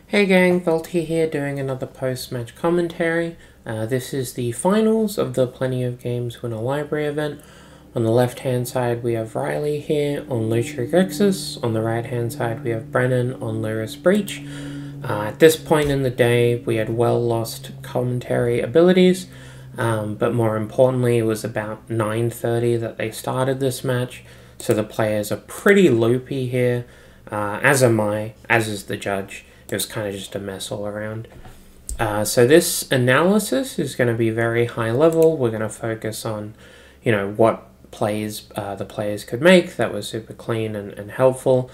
Hey gang, Volty here doing another post-match commentary. This is the finals of the Plenty of Games Winner Library event. On the left-hand side we have Riley here on Lutri Grixis. On the right-hand side we have Brennan on Lurrus Breach. At this point in the day we had well lost commentary abilities, but more importantly it was about 9:30 that they started this match, so the players are pretty loopy here, as am I, as is the judge. It was kind of just a mess all around. So this analysis is going to be very high level. We're going to focus on, what plays the players could make that was super clean and helpful.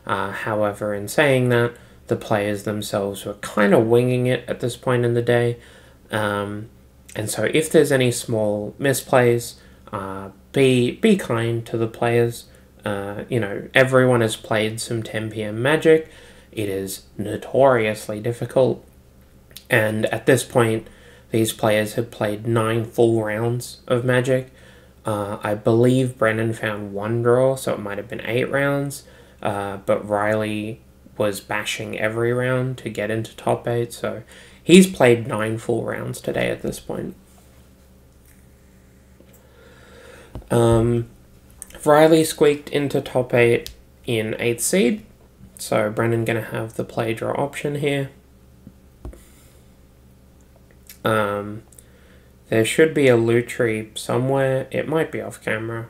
However, in saying that, the players themselves were kind of winging it at this point in the day. And so if there's any small misplays, be kind to the players. Everyone has played some 10 PM Magic. It is notoriously difficult, and at this point, these players had played 9 full rounds of Magic. I believe Brennan found 1 draw, so it might have been 8 rounds, but Riley was bashing every round to get into top 8, so he's played 9 full rounds today at this point. Riley squeaked into top 8 in 8th seed. So Brennan going to have the play draw option here. There should be a Lutri somewhere. It might be off camera.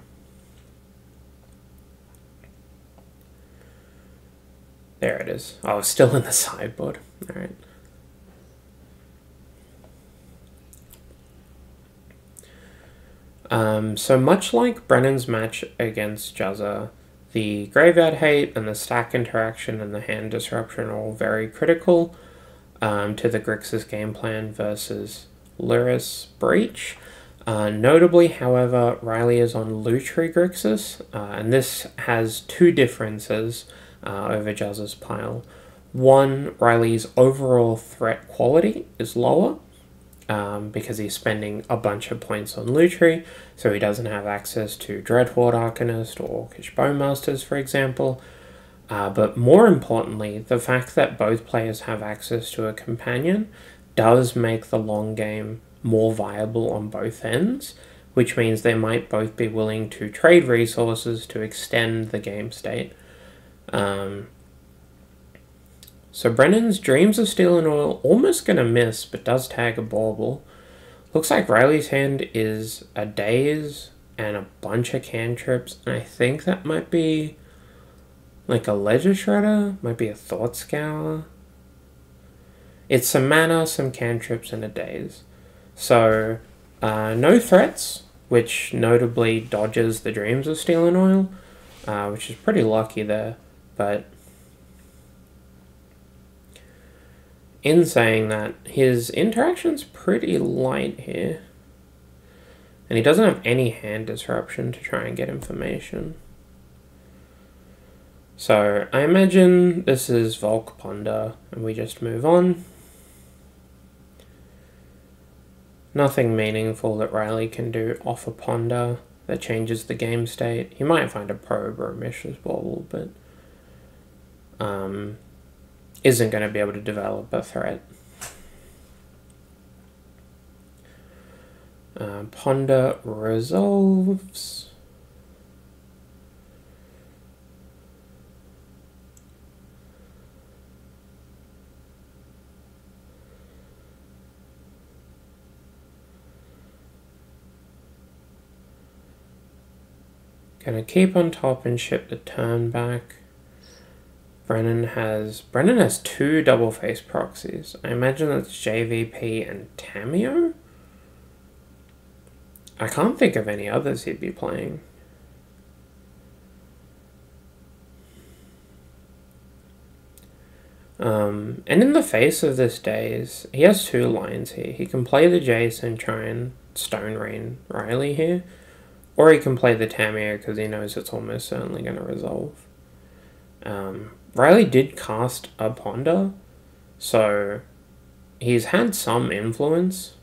There it is. Oh, it's still in the sideboard. Alright. So much like Brennan's match against Juzza, the Graveyard Hate and the stack interaction and the hand disruption are all very critical to the Grixis game plan versus Lurrus Breach. Notably, however, Riley is on Lutri Grixis, and this has 2 differences over Juzza's pile. One, Riley's overall threat quality is lower, because he's spending a bunch of points on Lutri, so he doesn't have access to Dreadhorde Arcanist or Orcish Bowmasters, for example. But more importantly, the fact that both players have access to a companion does make the long game more viable on both ends, which means they might both be willing to trade resources to extend the game state. So Brennan's Dreams of Steel and Oil almost going to miss, but does tag a bauble. Looks like Riley's hand is a Daze and a bunch of cantrips, and I think that might be like a Ledger Shredder, might be a Thought Scour. It's some mana, some cantrips, and a Daze. So, no threats, which notably dodges the Dreams of Steel and Oil, which is pretty lucky there, but in saying that, his interaction's pretty light here. And he doesn't have any hand disruption to try and get information. So, I imagine this is Volk Ponder, and we just move on. Nothing meaningful that Riley can do off a Ponder that changes the game state. He might find a Probe or a Mishra's Bauble, but isn't going to be able to develop a threat. Ponder resolves. Gonna keep on top and ship the turn back. Brennan has 2 double face proxies. I imagine that's JVP and Tamio? I can't think of any others he'd be playing. And in the face of this Daze, he has 2 lines here. He can play the Jace and try and Stone Rain Riley here, or he can play the Tamio because he knows it's almost certainly going to resolve. Riley did cast a Ponder, so he's had some influence.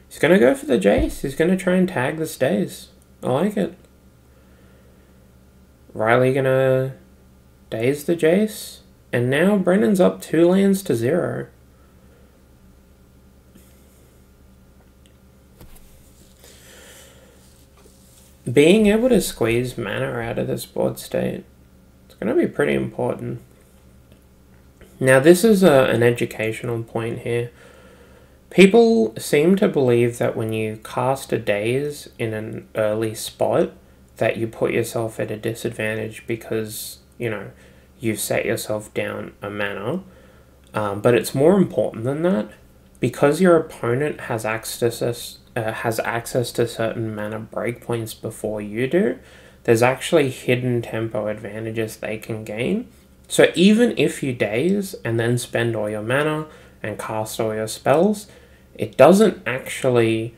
He's going to go for the Jace. He's going to try and tag the Daze. I like it. Riley going to Daze the Jace. and now Brennan's up 2 lands to 0. Being able to squeeze mana out of this board state, it's going to be pretty important. Now this is an educational point here. People seem to believe that when you cast a daze in an early spot, that you put yourself at a disadvantage because, you know, you've set yourself down a mana. But it's more important than that. Because your opponent has access to certain mana breakpoints before you do, there's actually hidden tempo advantages they can gain. So even if you daze and then spend all your mana and cast all your spells, it doesn't actually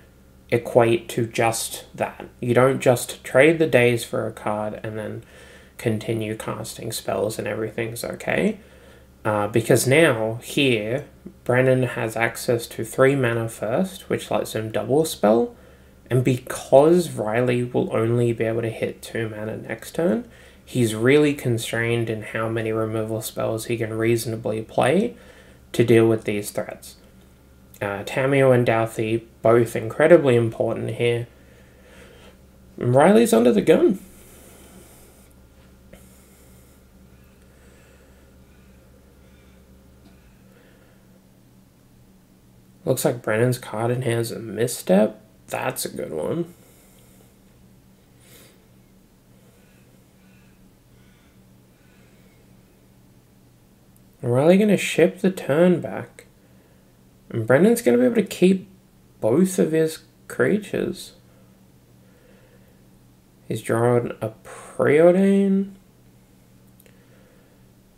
equate to just that. You don't just trade the daze for a card and then continue casting spells and everything's okay. Because now, here, Brennan has access to 3 mana first, which lets him double spell, and because Riley will only be able to hit 2 mana next turn, he's really constrained in how many removal spells he can reasonably play to deal with these threats. Tamiyo and Douthie, both incredibly important here. And Riley's under the gun. Looks like Brennan's card in here is a misstep. That's a good one. I'm really going to ship the turn back. And Brennan's going to be able to keep both of his creatures. He's drawn a Preordain.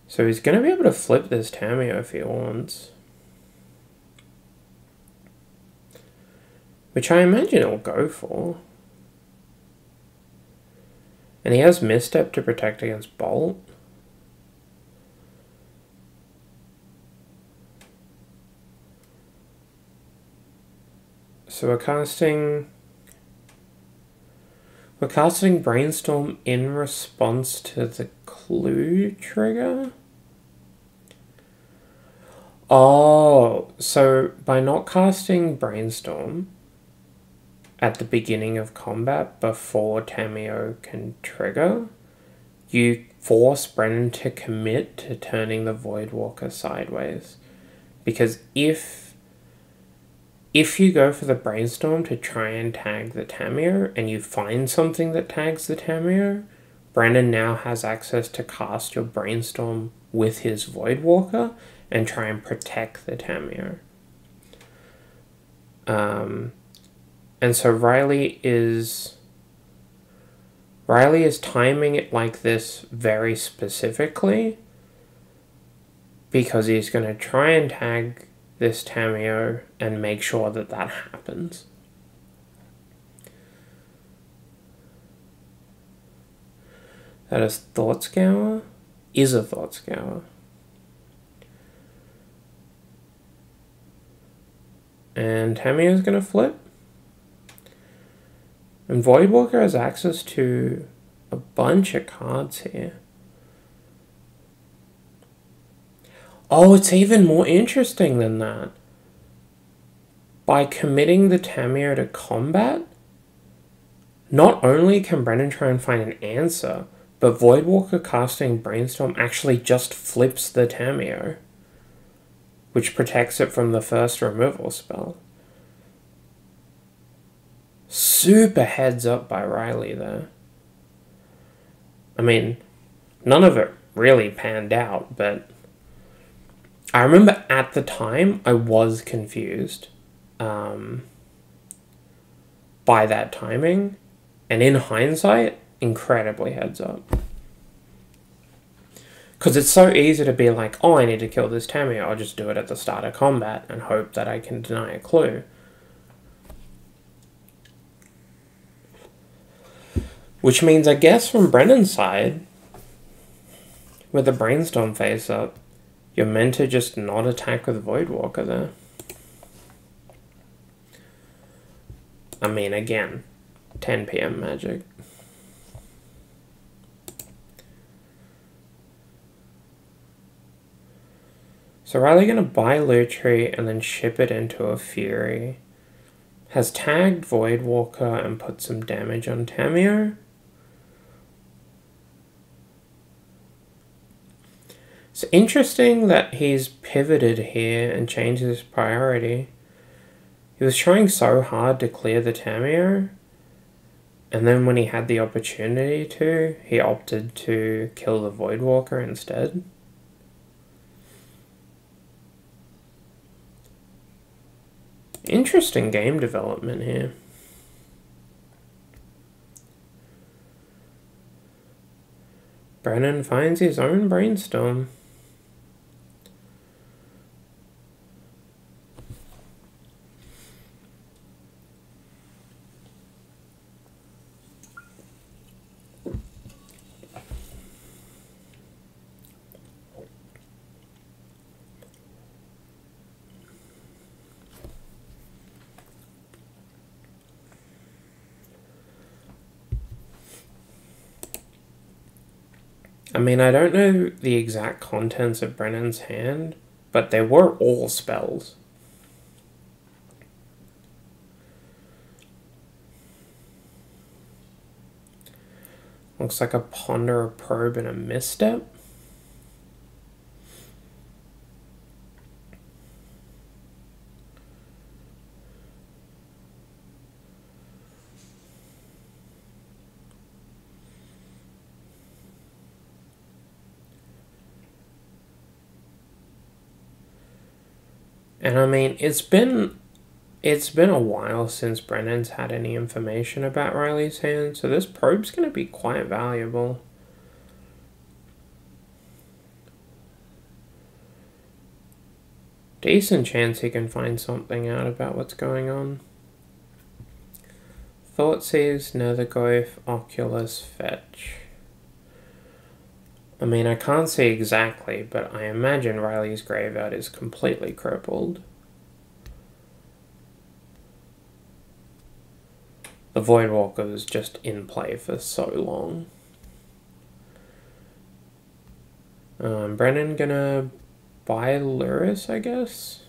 So he's going to be able to flip this Tamiyo if he wants. Which I imagine he'll go for. And he has Misstep to protect against Bolt. So we're casting Brainstorm in response to the clue trigger. Oh, so by not casting Brainstorm at the beginning of combat before Tamiyo can trigger, you force Brennan to commit to turning the Voidwalker sideways. Because if you go for the Brainstorm to try and tag the Tamiyo and you find something that tags the Tamiyo, Brennan now has access to cast your Brainstorm with his Voidwalker and try and protect the Tamiyo. And so Riley is timing it like this very specifically because he's going to try and tag this Tamiyo and make sure that that happens. That is Thought Scour? Is a Thought Scour. And Tamiyo's going to flip. And Voidwalker has access to a bunch of cards here. Oh, it's even more interesting than that. By committing the Tamiyo to combat, not only can Brennan try and find an answer, but Voidwalker casting Brainstorm actually just flips the Tamiyo, which protects it from the first removal spell. Super heads up by Riley there. I mean, none of it really panned out, but I remember at the time I was confused by that timing, and in hindsight, incredibly heads up. Because it's so easy to be like, oh, I need to kill this Tamiyo, I'll just do it at the start of combat and hope that I can deny a clue. Which means, I guess, from Brennan's side, with the Brainstorm face up, you're meant to just not attack with Voidwalker there. I mean, again, 10 PM magic. So Riley gonna buy Lutri and then ship it into a Fury. Has tagged Voidwalker and put some damage on Tamio. It's interesting that he's pivoted here and changed his priority. He was trying so hard to clear the Tamio, and then when he had the opportunity to, he opted to kill the Voidwalker instead. Interesting game development here. Brennan finds his own brainstorm. I mean, I don't know the exact contents of Brennan's hand, but they were all spells. Looks like a Ponder, a Probe, and a Misstep. And I mean, it's been a while since Brennan's had any information about Riley's hand, so this probe's going to be quite valuable. Decent chance he can find something out about what's going on. Thoughtseize, Nethergoyf, Oculus, Fetch. I mean, I can't see exactly, but I imagine Riley's graveyard is completely crippled. The Voidwalker was just in play for so long. Brennan gonna buy Lurrus, I guess?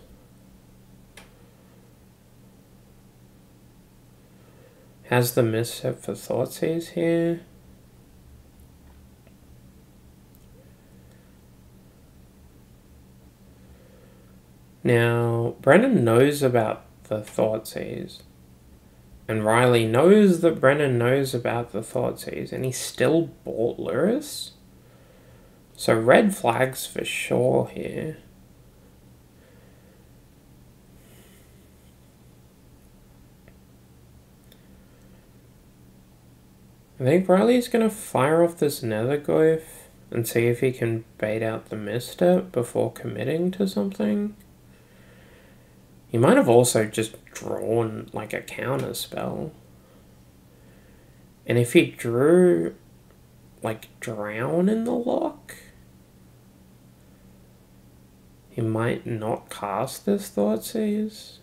Has the misstep for Thoughtseize here. Now, Brennan knows about the Thoughtseize. And Riley knows that Brennan knows about the Thoughtseize, and he still bought Lurrus. So red flags for sure here. I think Riley's going to fire off this Nethergoyf and see if he can bait out the misstep before committing to something. He might have also just drawn like a counter spell. And if he drew like Drown in the lock, he might not cast this Thoughtseize.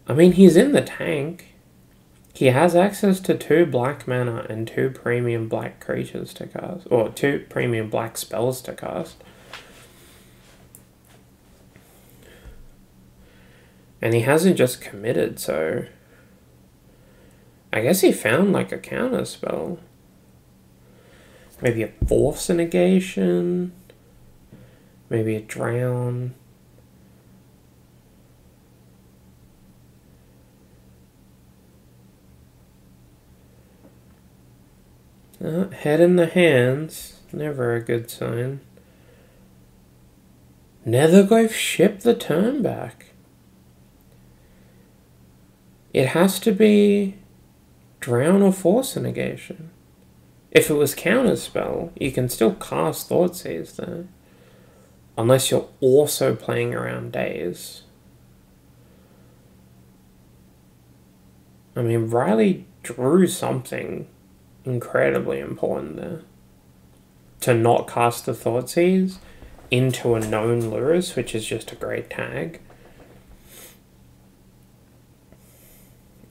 I mean, he's in the tank. He has access to 2 black mana and 2 premium black creatures to cast, or 2 premium black spells to cast. And he hasn't just committed, so I guess he found like a counter spell. Maybe a Force Negation. Maybe a Drown. Head in the hands. Never a good sign. Nethergoyf ship the turn back. It has to be Drown or Force Negation. If it was Counterspell, you can still cast Thoughtseize there. Unless you're also playing around Daze. I mean, Riley drew something incredibly important there. To not cast the Thoughtseize into a known Lurrus, which is just a great tag.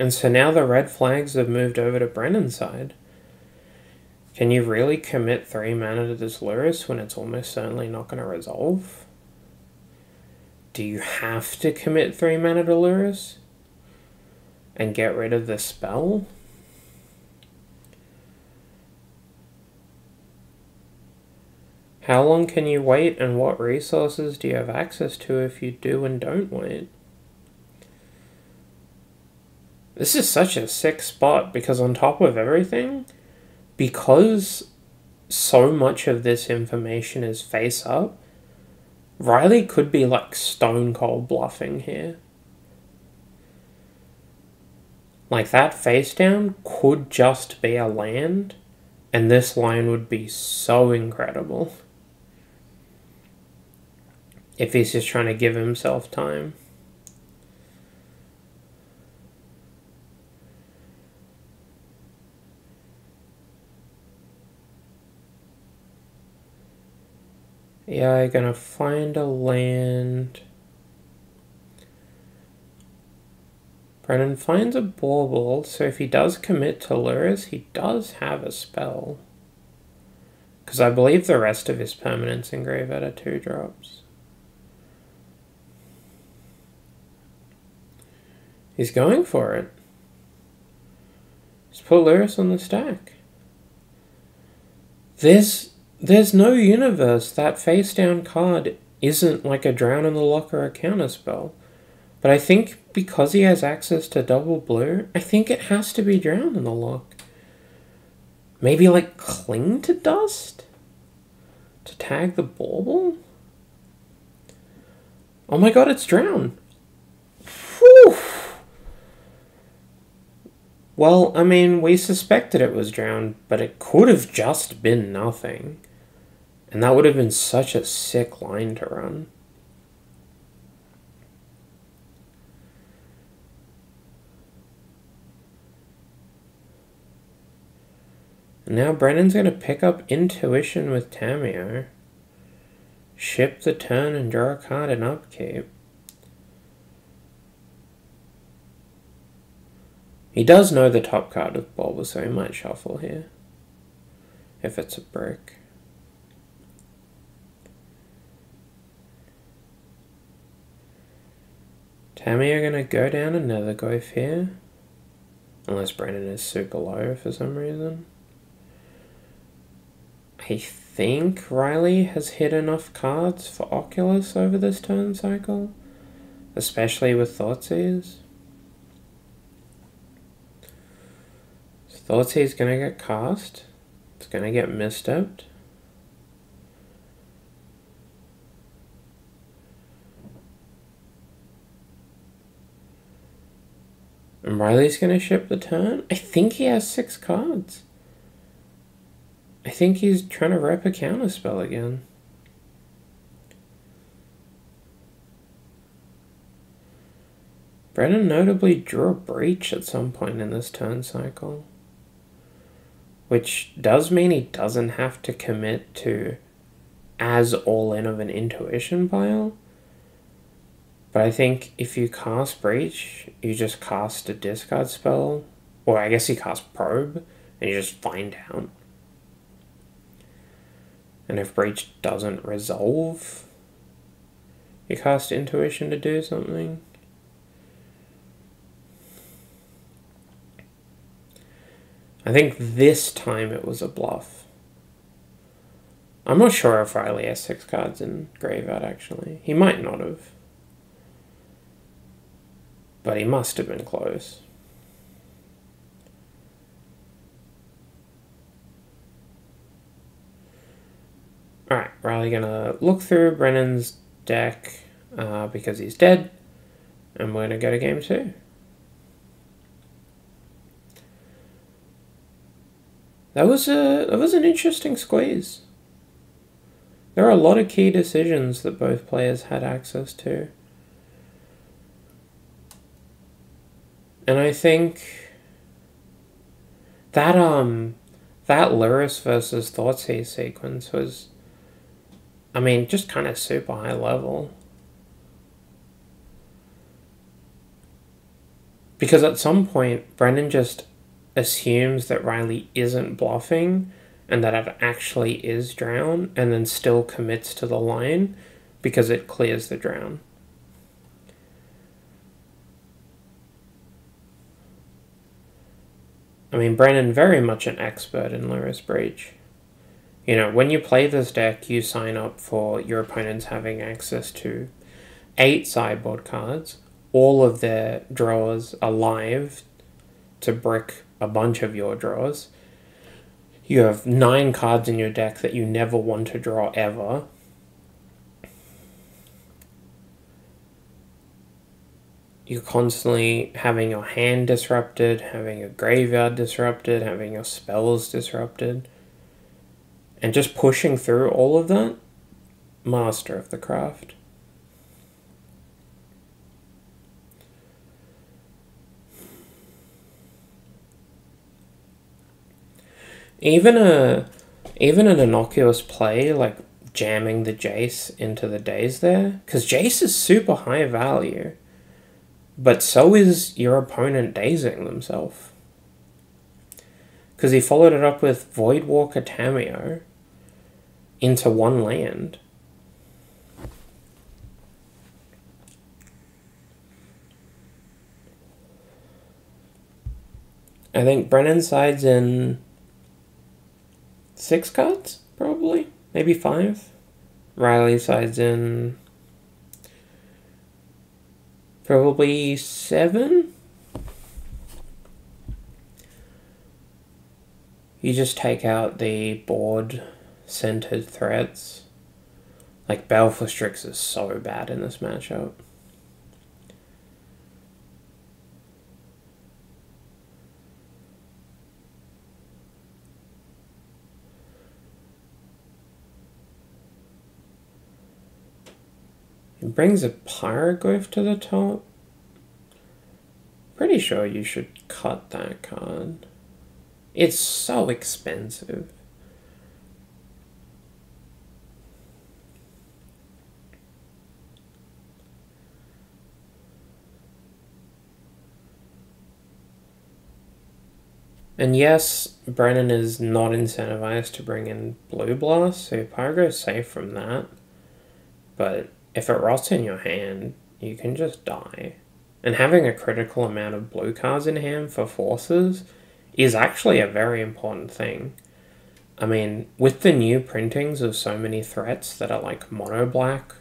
And so now the red flags have moved over to Brennan's side. Can you really commit 3 mana to this Lurrus when it's almost certainly not going to resolve? Do you have to commit 3 mana to Lurrus and get rid of the spell? How long can you wait, and what resources do you have access to if you do and don't wait? This is such a sick spot, because on top of everything, because so much of this information is face up, Riley could be like stone cold bluffing here. Like that face down could just be a land, and this line would be so incredible. If he's just trying to give himself time. Yeah, I'm gonna find a land. Brennan finds a bauble, so if he does commit to Lurrus, he does have a spell. Because I believe the rest of his permanents in graveyard are 2-drops. He's going for it. Just put Lurrus on the stack. There's no universe that face down card isn't like a Drown in the Lock or a counterspell. But I think because he has access to double blue, I think it has to be Drown in the Lock. Maybe like Cling to Dust? To tag the bauble? Oh my god, it's Drown. Whew. Well, I mean, we suspected it was Drown, but it could have just been nothing. And that would have been such a sick line to run. And now Brennan's going to pick up Intuition with Tamiyo. Ship the turn and draw a card in upkeep. He does know the top card of Bulba, so he might shuffle here. If it's a brick. Tammy are going to go down another Goif here. Unless Brennan is super low for some reason. I think Riley has hit enough cards for Oculus over this turn cycle. Especially with Thoughtseize. So Thoughtseize is going to get cast. It's going to get misstepped. And Riley's going to ship the turn. I think he has 6 cards. I think he's trying to rep a counterspell again. Brennan notably drew a breach at some point in this turn cycle. Which does mean he doesn't have to commit to as all-in of an intuition pile. But I think if you cast Breach, you just cast a discard spell. Or I guess you cast Probe, and you just find out. And if Breach doesn't resolve, you cast Intuition to do something. I think this time it was a bluff. I'm not sure if Riley has 6 cards in graveyard, actually. He might not have. But he must have been close. Alright, Riley gonna look through Brennan's deck because he's dead. And we're gonna go to game 2. That was an interesting squeeze. There are a lot of key decisions that both players had access to. And I think that that Lurrus versus Thoughtseize sequence was, I mean, just kind of super high level. Because at some point, Brendan just assumes that Riley isn't bluffing and that it actually is drown, and then still commits to the line because it clears the drown. I mean, Brennan, very much an expert in Lurrus Breach. You know, when you play this deck, you sign up for your opponents having access to 8 sideboard cards, all of their drawers alive to brick a bunch of your drawers. You have 9 cards in your deck that you never want to draw ever. You're constantly having your hand disrupted, having your graveyard disrupted, having your spells disrupted. And just pushing through all of that, master of the craft. Even an innocuous play like jamming the Jace into the daze there, because Jace is super high value, but so is your opponent dazing themselves. Because he followed it up with Voidwalker Tameo into 1 land. I think Brennan sides in 6 cards, probably. Maybe 5. Riley sides in probably 7. You just take out the board-centered threats. Like, Baleful Strix is so bad in this matchup. It brings a Pyroglyph to the top. Pretty sure you should cut that card. It's so expensive. And yes, Brennan is not incentivized to bring in Blue Blast, so Pyro's safe from that. But if it rots in your hand, you can just die. And having a critical amount of blue cards in hand for forces is actually a very important thing. I mean, with the new printings of so many threats that are like mono black,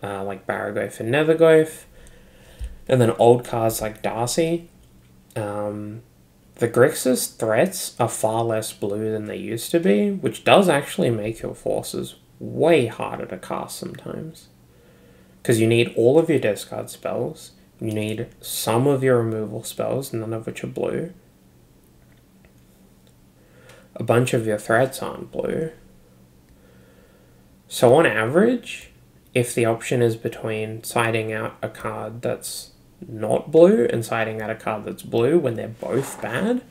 like Barraglyph and Netherglyph, and then old cards like Darcy, the Grixis threats are far less blue than they used to be, which does actually make your forces way harder to cast sometimes. Because you need all of your discard spells, you need some of your removal spells, none of which are blue. A bunch of your threats aren't blue. So on average, if the option is between siding out a card that's not blue and siding out a card that's blue when they're both bad,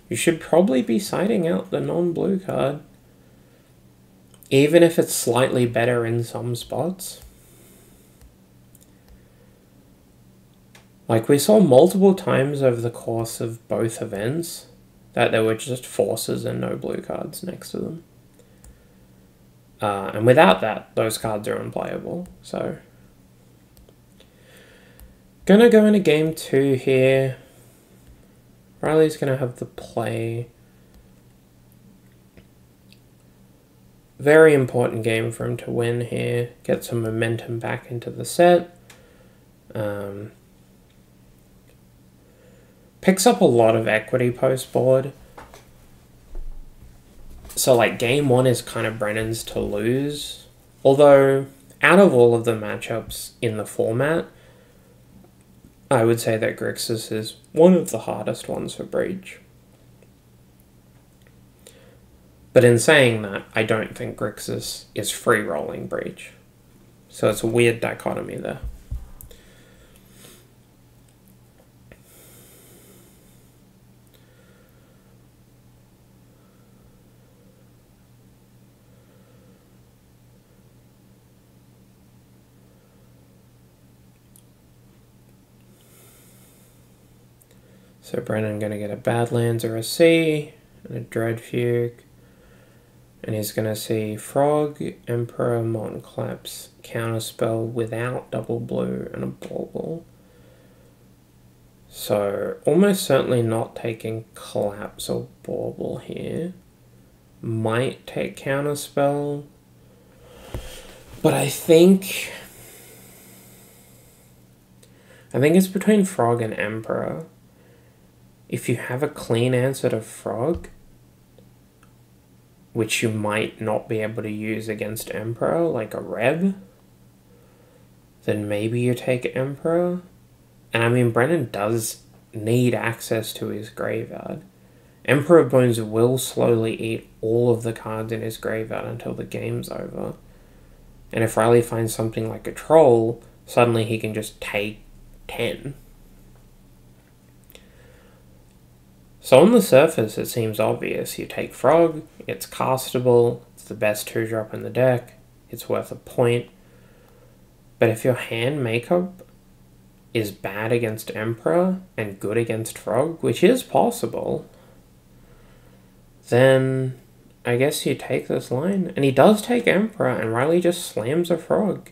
you should probably be siding out the non-blue card. Even if it's slightly better in some spots. Like, we saw multiple times over the course of both events that there were just forces and no blue cards next to them. And without that, those cards are unplayable, so... Gonna go into game 2 here. Riley's gonna have the play. Very important game for him to win here. Get some momentum back into the set. Picks up a lot of equity post-board. So, like, game 1 is kind of Brennan's to lose. Although, out of all of the matchups in the format, I would say that Grixis is one of the hardest ones for Breach. But in saying that, I don't think Grixis is free-rolling Breach. So it's a weird dichotomy there. So Brennan going to get a Badlands or a Sea, and a Dreadfugue. And he's going to see Frog, Emperor, Molten Collapse, Counterspell without double blue, and a Bauble. So, almost certainly not taking Collapse or Bauble here. Might take Counterspell. But I think it's between Frog and Emperor. If you have a clean answer to Frog, which you might not be able to use against Emperor, like a Reb, then maybe you take Emperor. And I mean, Brennan does need access to his graveyard. Emperor of Bones will slowly eat all of the cards in his graveyard until the game's over. And if Riley finds something like a Troll, suddenly he can just take 10. So on the surface, it seems obvious. You take Frog, it's castable, it's the best 2-drop in the deck, it's worth a point. But if your hand makeup is bad against Emperor and good against Frog, which is possible, then I guess you take this line. And he does take Emperor, and Riley just slams a Frog.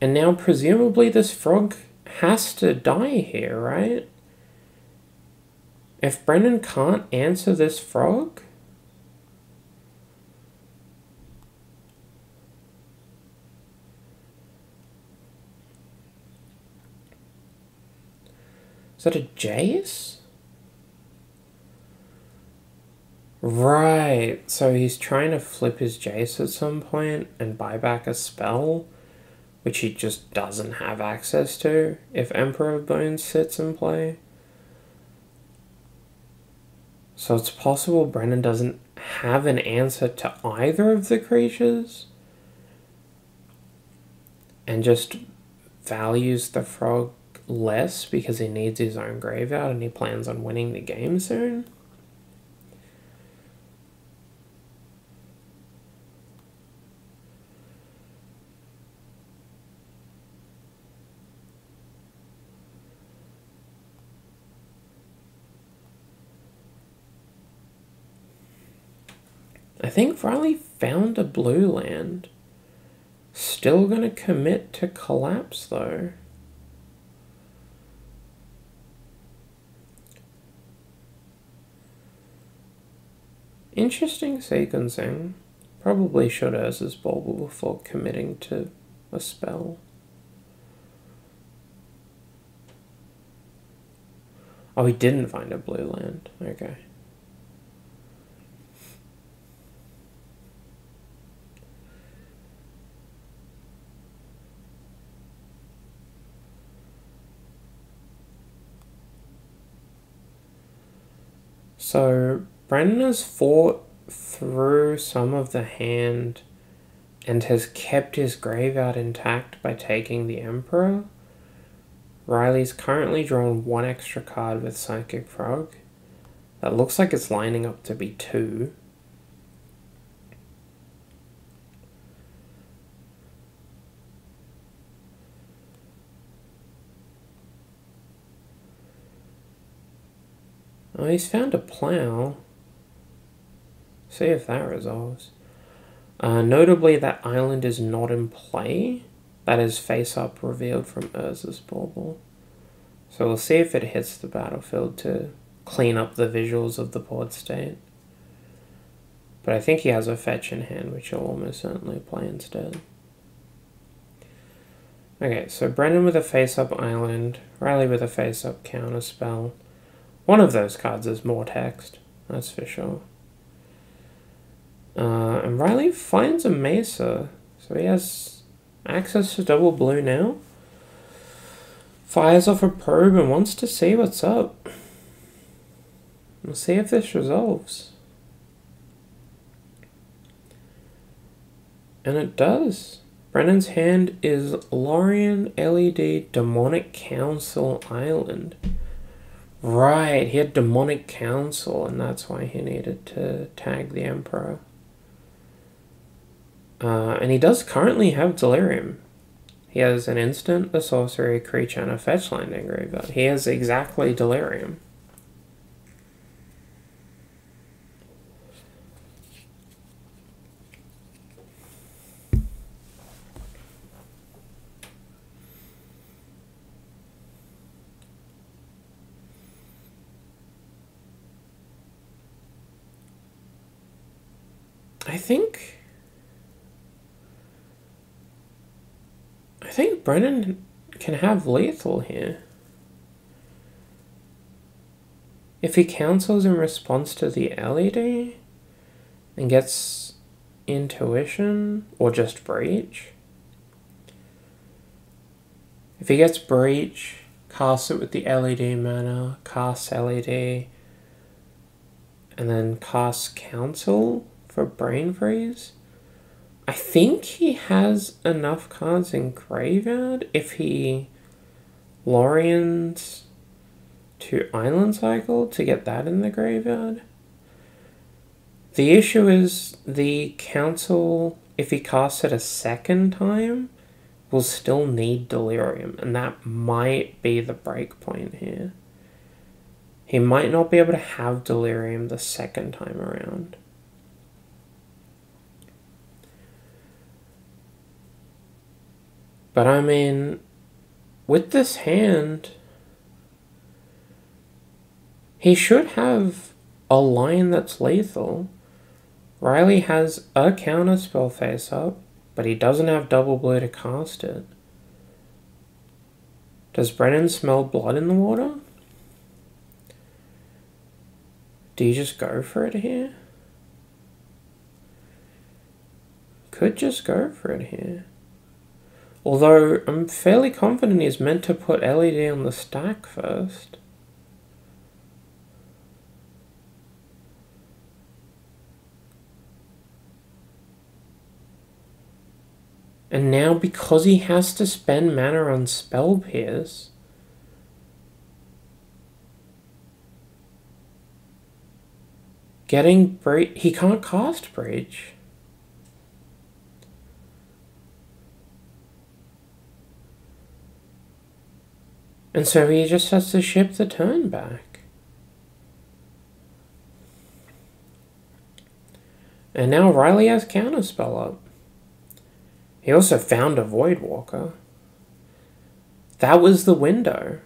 And now presumably this Frog has to die here, right? If Brennan can't answer this Frog, is that a Jace? Right, so he's trying to flip his Jace at some point and buy back a spell, which he just doesn't have access to if Emperor of Bones sits in play. So it's possible Brennan doesn't have an answer to either of the creatures and just values the Frog less because he needs his own graveyard and he plans on winning the game soon. I think Riley found a blue land. Still gonna commit to Collapse though. Interesting sequencing. Probably should Urza's Bauble before committing to a spell. Oh, he didn't find a blue land. Okay. So, Brennan has fought through some of the hand and has kept his graveyard intact by taking the Emperor. Riley's currently drawn 1 extra card with Psychic Frog. That looks like it's lining up to be 2. Oh, he's found a plow. See if that resolves. Notably, that island is not in play. That is face-up revealed from Urza's Bauble. So we'll see if it hits the battlefield to clean up the visuals of the board state. But I think he has a fetch in hand, which he'll almost certainly play instead. Okay, so Brennan with a face-up island, Riley with a face-up counterspell. One of those cards is more text, that's for sure. And Riley finds a Mesa, so he has access to double blue now. Fires off a probe and wants to see what's up. We'll see if this resolves. And it does. Brennan's hand is Lorien LED Demonic Council Island. Right, he had Demonic Council, and that's why he needed to tag the Emperor. And he does currently have Delirium. He has an instant, a sorcery, a creature, and a fetch land in graveyard. He has exactly Delirium. I think Brennan can have lethal here. If he counsels in response to the LED and gets intuition or just breach. If he gets breach, casts it with the LED mana, casts LED, and then casts counsel for brain freeze. I think he has enough cards in graveyard if he Lorians to Island Cycle to get that in the graveyard. The issue is the council, if he casts it a second time, will still need Delirium, and that might be the break point here. He might not be able to have Delirium the second time around. But I mean, with this hand, he should have a line that's lethal. Riley has a counterspell face up, but he doesn't have double blue to cast it. Does Brennan smell blood in the water? Do you just go for it here? Could just go for it here. Although I'm fairly confident he's meant to put LED on the stack first. And now, because he has to spend mana on Spell Pierce, getting Breach, he can't cast Breach. And so he just has to ship the turn back. And now Riley has Counterspell up. He also found a Voidwalker. That was the window.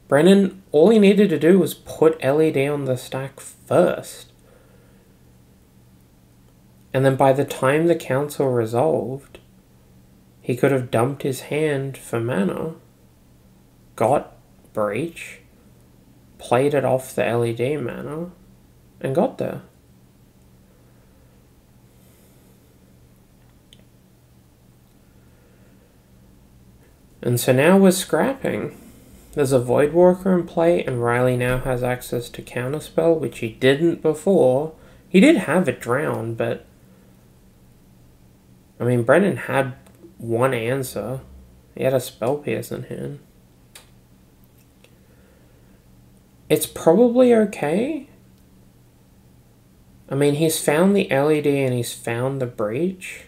Brennan, all he needed to do was put LED on the stack first. And then by the time the council resolved, he could have dumped his hand for mana, got Breach, played it off the LED mana, and got there. And so now we're scrapping. There's a Voidwalker in play, and Riley now has access to Counterspell, which he didn't before. He did have it drowned, but I mean, Brennan had one answer. He had a Spell Pierce in hand. It's probably okay. I mean, he's found the LED and he's found the Breach.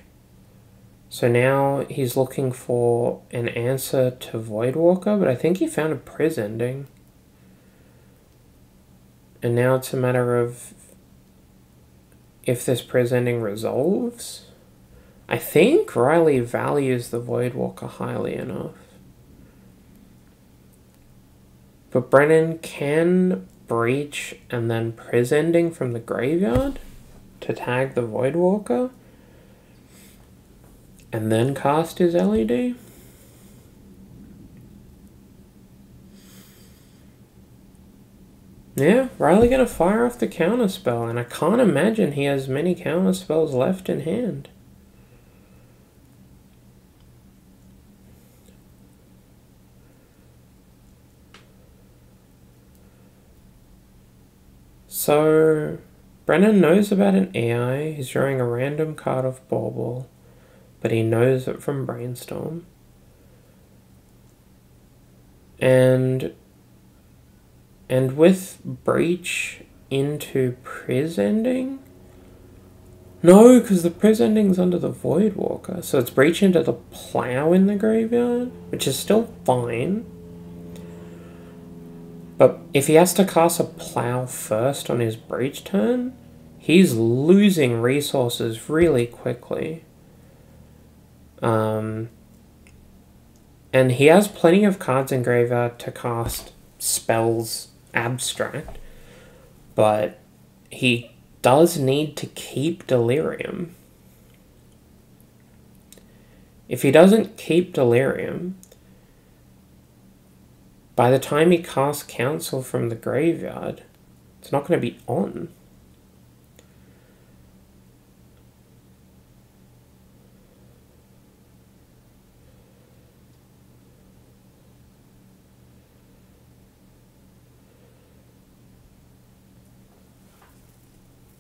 So now he's looking for an answer to Voidwalker, but I think he found a Priz ending. And now it's a matter of if this Priz ending resolves. I think Riley values the Voidwalker highly enough. But Brennan can Breach and then Priz ending from the graveyard to tag the Voidwalker. And then cast his LED? Yeah, Riley gonna fire off the counterspell, and I can't imagine he has many counterspells left in hand. So, Brennan knows about an AI, he's drawing a random card off Bauble, but he knows it from Brainstorm. And with Breach into Priz ending? No, because the Priz ending's under the Voidwalker. So it's Breach into the Plow in the graveyard, which is still fine. But if he has to cast a Plow first on his Breach turn, he's losing resources really quickly. And he has plenty of cards in graveyard to cast spells abstract, but he does need to keep Delirium. If he doesn't keep Delirium, by the time he casts Council from the graveyard, it's not going to be on.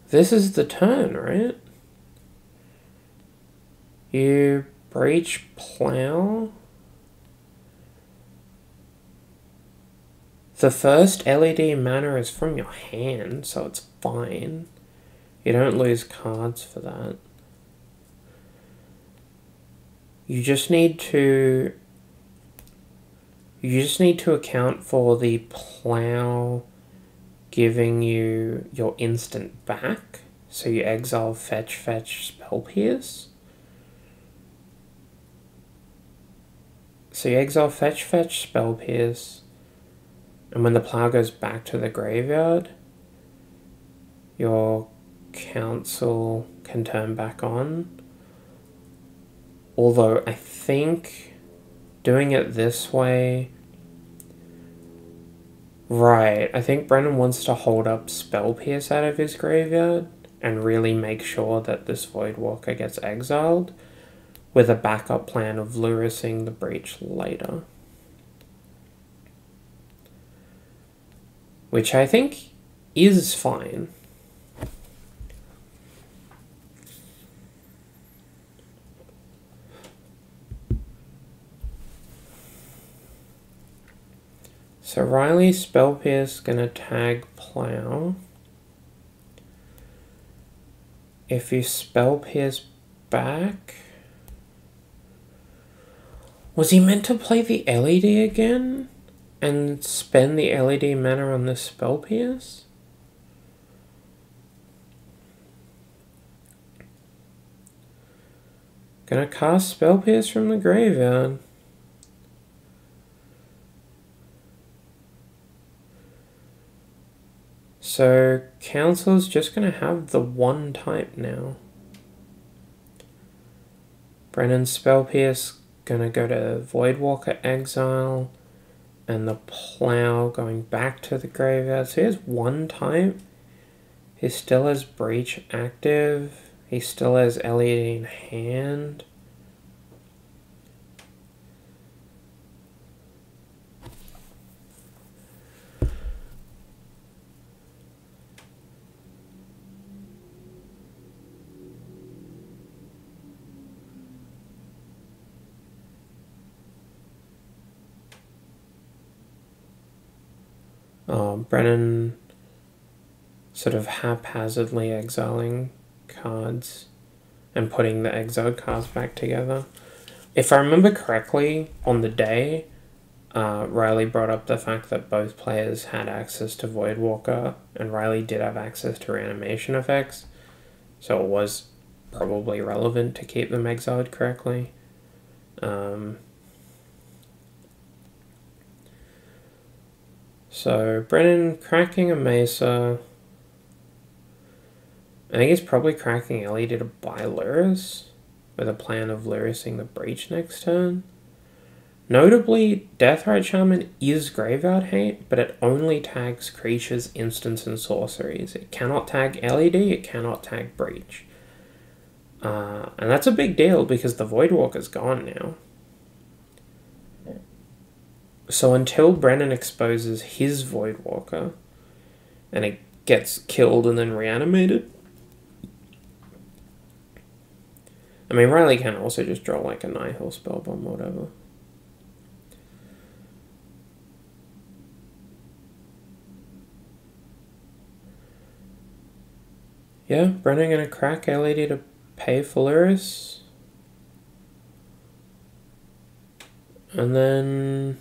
This is the turn, right? You breach Plow. The first LED mana is from your hand, so it's fine. You don't lose cards for that. You just need to account for the Plow giving you your instant back. So you exile fetch, spell pierce. So you exile fetch, spell pierce. And when the Plow goes back to the graveyard, your Council can turn back on. Although I think doing it this way... Right, I think Brennan wants to hold up Spell Pierce out of his graveyard and really make sure that this Voidwalker gets exiled, with a backup plan of Lurrusing the Breach later. Which I think is fine. So Riley's Spell Pierce gonna tag Plow. If you Spell Pierce back... Was he meant to play the LED again? And spend the LED mana on this Spell Pierce? Gonna cast Spell Pierce from the graveyard. So Council's just gonna have the one type now. Brennan's Spell Pierce gonna go to Voidwalker Exile, and the Plow going back to the graveyard. So he has one type. He still has Breach active. He still has LED in hand. Brennan sort of haphazardly exiling cards and putting the exiled cards back together. If I remember correctly, on the day, Riley brought up the fact that both players had access to Voidwalker, and Riley did have access to reanimation effects, so it was probably relevant to keep them exiled correctly. So Brennan cracking a Mesa. I think he's probably cracking LED to buy Lurrus, with a plan of Lurrusing the Breach next turn. Notably, Deathrite Shaman is Graveyard Hate, but it only tags creatures, instants, and sorceries. It cannot tag LED, it cannot tag Breach. And that's a big deal because the Voidwalker's gone now. So until Brennan exposes his Voidwalker, and it gets killed and then reanimated... I mean, Riley can also just draw like a Nihil Spellbomb or whatever. Yeah, Brennan gonna crack LED to pay for Lurrus. And then...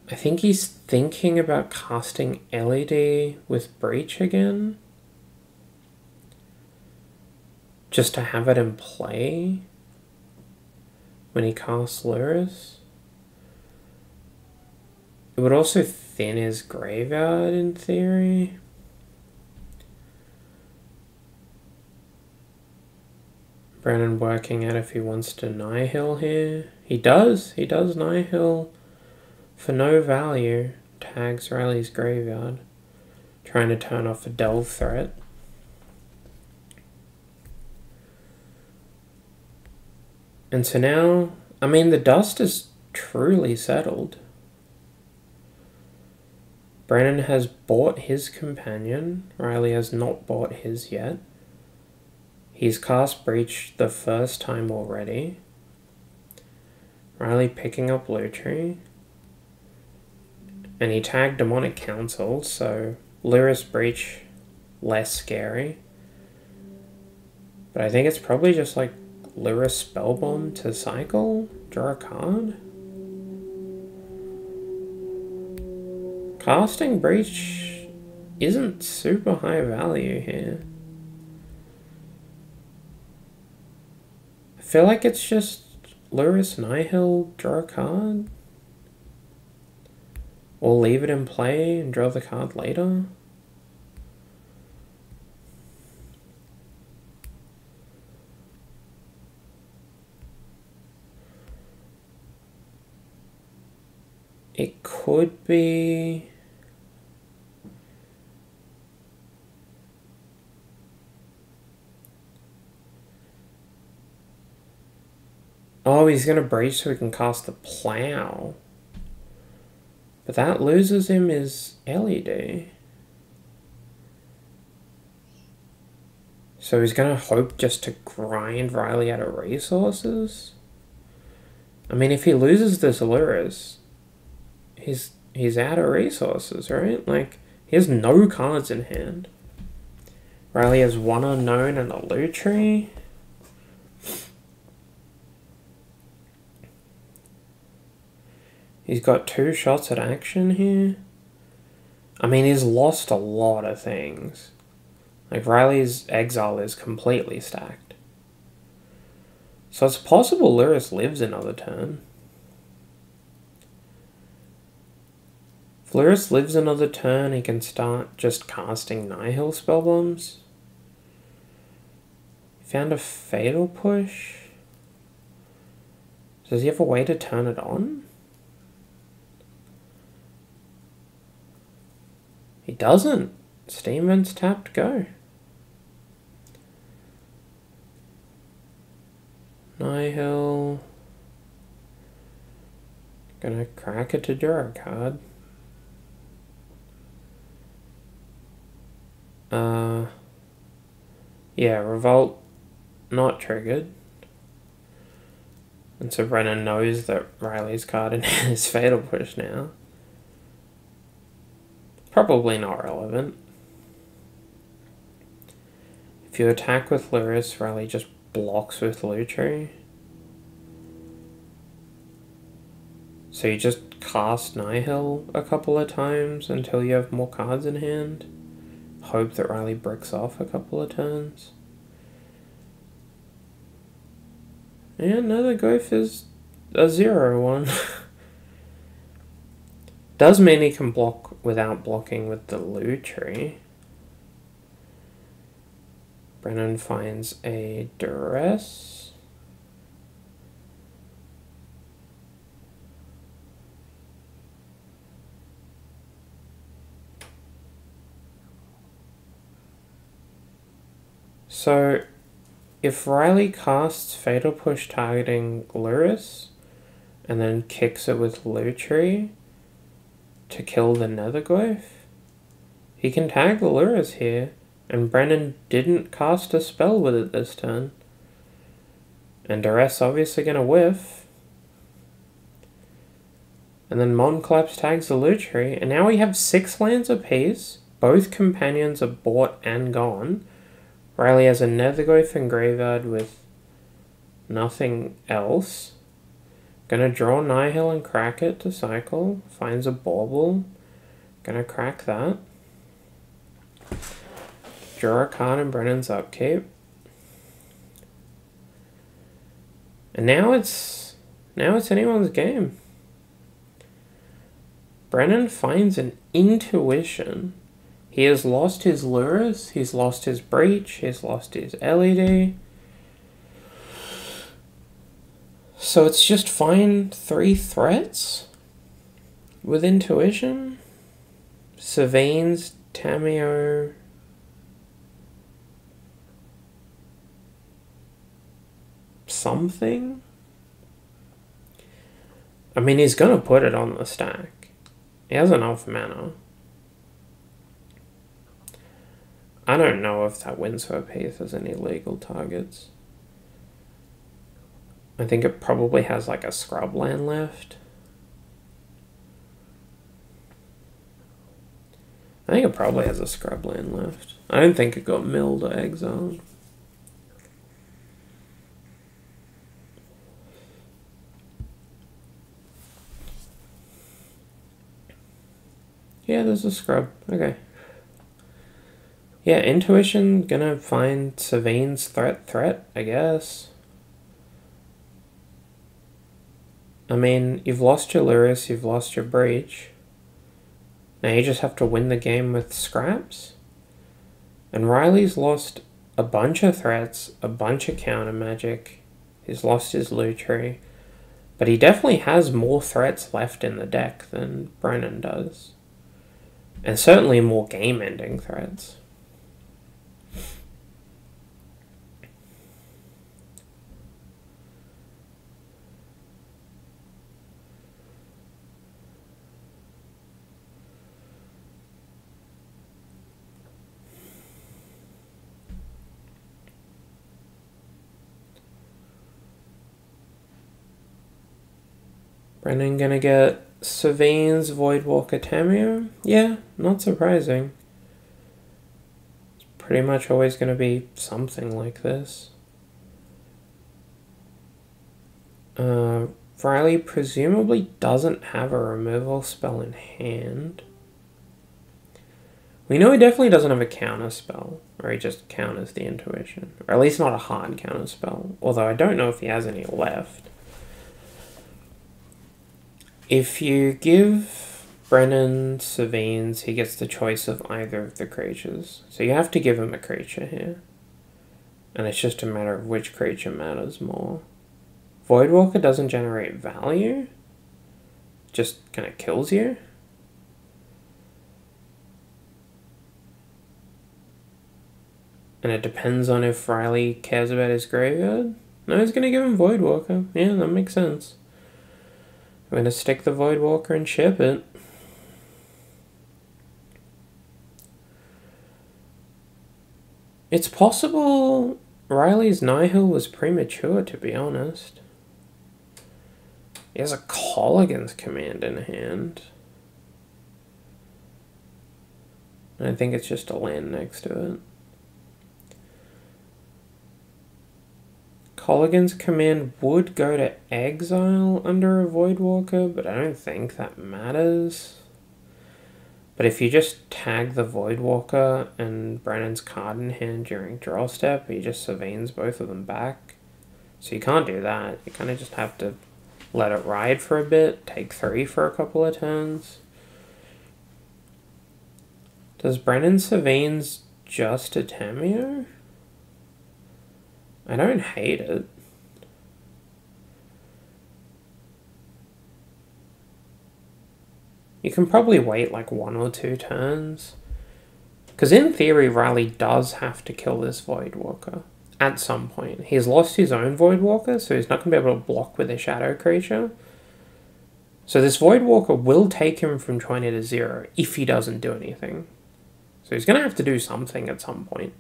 I think he's thinking about casting LED with Breach again. Just to have it in play when he casts Lurrus. It would also thin his graveyard in theory. Brennan working out if he wants to Nihil here. He does Nihil for no value. Tags Riley's graveyard. Trying to turn off a delve threat. And so now, I mean, the dust is truly settled. Brennan has bought his companion. Riley has not bought his yet. He's cast Breach the first time already. Riley picking up Lutri. And he tagged Demonic Council, so Lurrus Breach less scary. But I think it's probably just like Lurrus Spellbomb to cycle, draw a card. Casting Breach isn't super high value here. I feel like it's just Lurrus Nihil, draw a card. Or leave it in play and draw the card later. It could be... Oh, he's going to breach so he can cast the Plow. But that loses him his LED. So he's going to hope just to grind Riley out of resources? I mean, if he loses this Lurrus, he's out of resources, right? Like, he has no cards in hand. Riley has one unknown and a Lutri. He's got 2 shots at action here. I mean, he's lost a lot of things. Like, Riley's exile is completely stacked. So it's possible Lurrus lives another turn. If Lurrus lives another turn, he can start just casting Nihil spellbombs. Found a Fatal Push. Does he have a way to turn it on? He doesn't. Steam Vent's tapped, go. Nihil. Gonna crack it to draw a card. Yeah, Revolt not triggered. And so Brennan knows that Riley's card in his Fatal Push now. Probably not relevant. If you attack with Lurrus, Riley just blocks with Lutri. So you just cast Nihil a couple of times until you have more cards in hand. Hope that Riley bricks off a couple of turns. And another Goif is a 0-1. Does mean he can block without blocking with the Lutri. Brennan finds a Duress. So, if Riley casts Fatal Push targeting Lurrus, and then kicks it with Lutri to kill the Netherglyph, he can tag the Lurrus here, and Brennan didn't cast a spell with it this turn. And Duress obviously gonna whiff. And then Mon Collapse tags the Lutri, and now we have 6 lands apiece. Both companions are bought and gone. Riley has a Netherglyph and Graveyard with nothing else. Gonna draw Nihil and crack it to cycle. Finds a Bauble. Gonna crack that. Draw a card in Brennan's upkeep. And now it's anyone's game. Brennan finds an intuition. He has lost his Lurrus, he's lost his Breach, he's lost his LED. So it's just find 3 threats with intuition. Savane's, Tamio, something? I mean, he's gonna put it on the stack. He has enough mana. I don't know if that Windswept Heath has any legal targets. I think it probably has like a scrubland left. I think it probably has a scrubland left. I don't think it got milled or exiled. Yeah, there's a scrub. Okay. Yeah, intuition gonna find Savane's threat, I guess. I mean, you've lost your Lurrus, you've lost your Breach. Now you just have to win the game with scraps. And Riley's lost a bunch of threats, a bunch of counter magic. He's lost his Lutri. But he definitely has more threats left in the deck than Brennan does. And certainly more game-ending threats. Brennan gonna get Savane's Voidwalker Tamio? Yeah, not surprising. It's pretty much always gonna be something like this. Riley presumably doesn't have a removal spell in hand. We know he definitely doesn't have a counter spell, or he just counters the intuition. Or at least not a hard counter spell, although I don't know if he has any left. If you give Brennan Savane's, he gets the choice of either of the creatures. So you have to give him a creature here. And it's just a matter of which creature matters more. Voidwalker doesn't generate value. Just kind of kills you. And it depends on if Riley cares about his graveyard. No, he's going to give him Voidwalker. Yeah, that makes sense. I'm going to stick the Voidwalker and ship it. It's possible Riley's Nihil was premature, to be honest. He has a Colligan's Command in hand. And I think it's just a land next to it. Colligan's Command would go to exile under a Voidwalker, but I don't think that matters. But if you just tag the Voidwalker and Brennan's card in hand during draw step, he just Savanes both of them back. So you can't do that. You kind of just have to let it ride for a bit, take 3 for a couple of turns. Does Brennan Savanes just a Tamio? I don't hate it. You can probably wait like 1 or 2 turns. Because in theory, Riley does have to kill this Voidwalker at some point. He's lost his own Voidwalker, so he's not going to be able to block with a shadow creature. So this Voidwalker will take him from 20 to 0 if he doesn't do anything. So he's going to have to do something at some point.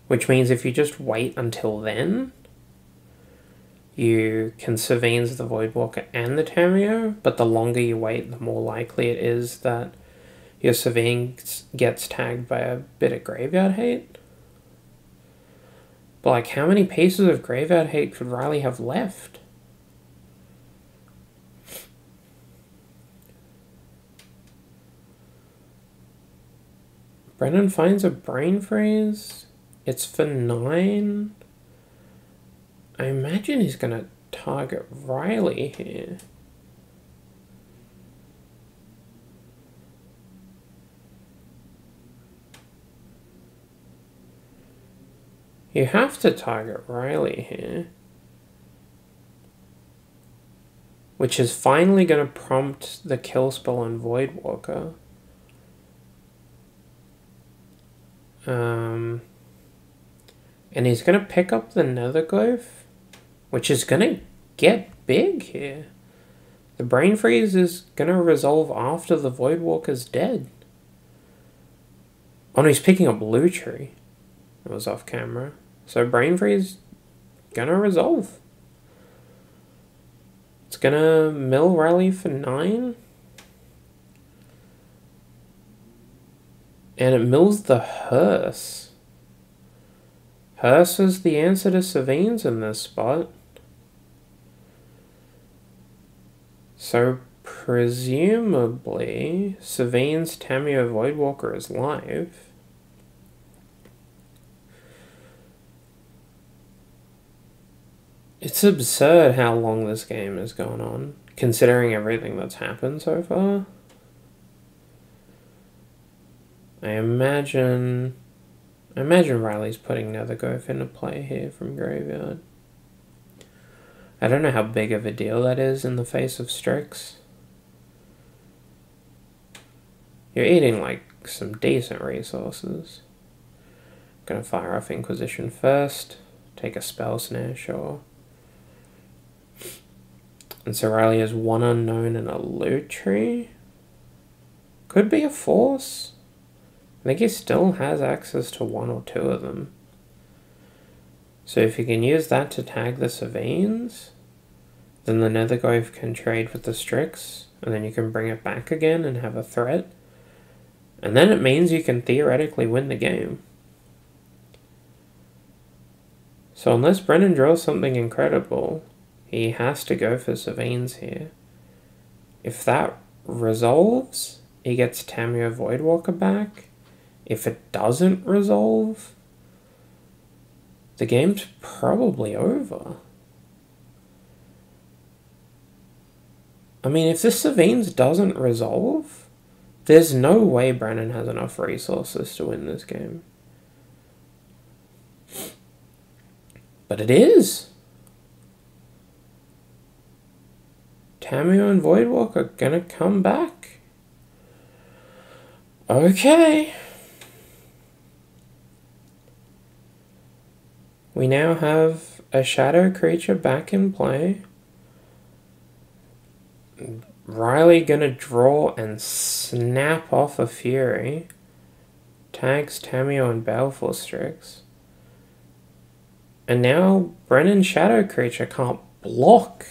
Which means if you just wait until then, you can Savanes the Voidwalker and the Tamio, but the longer you wait, the more likely it is that your Savane gets tagged by a bit of Graveyard Hate. But like, how many pieces of Graveyard Hate could Riley have left? Brennan finds a Brain Freeze. It's for 9. I imagine he's going to target Riley here. You have to target Riley here. which is finally going to prompt the kill spell on Voidwalker. And he's going to pick up the Netherglyph, which is going to get big here. The Brain Freeze is going to resolve after the Voidwalker's dead. Oh no, he's picking up Lutri. It was off camera. So Brain Freeze going to resolve. It's going to mill Rally for 9. And it mills the Hearse. Hearse is the answer to Savines in this spot. So presumably, Savines Tamio Voidwalker is live. It's absurd how long this game has gone on, considering everything that's happened so far. I imagine Riley's putting Netherglyph into play here from Graveyard. I don't know how big of a deal that is in the face of Strix. You're eating like some decent resources. Gonna fire off Inquisition first. Take a Spell Snare, sure. And so Riley has 1 unknown and a Lutri. Could be a Force. I think he still has access to 1 or 2 of them. So if you can use that to tag the Savines, then the Netherglyph can trade with the Strix, and then you can bring it back again and have a threat. And then it means you can theoretically win the game. So unless Brennan draws something incredible, he has to go for Savines here. If that resolves, he gets Tamio Voidwalker back. If it doesn't resolve, the game's probably over. I mean, if this Savines doesn't resolve, there's no way Brennan has enough resources to win this game. But it is. Tamio and Voidwalker are gonna come back. Okay. We now have a shadow creature back in play. Riley gonna draw and snap off a Fury. Tags Tamio and Baleful Strix. And now Brennan's shadow creature can't block.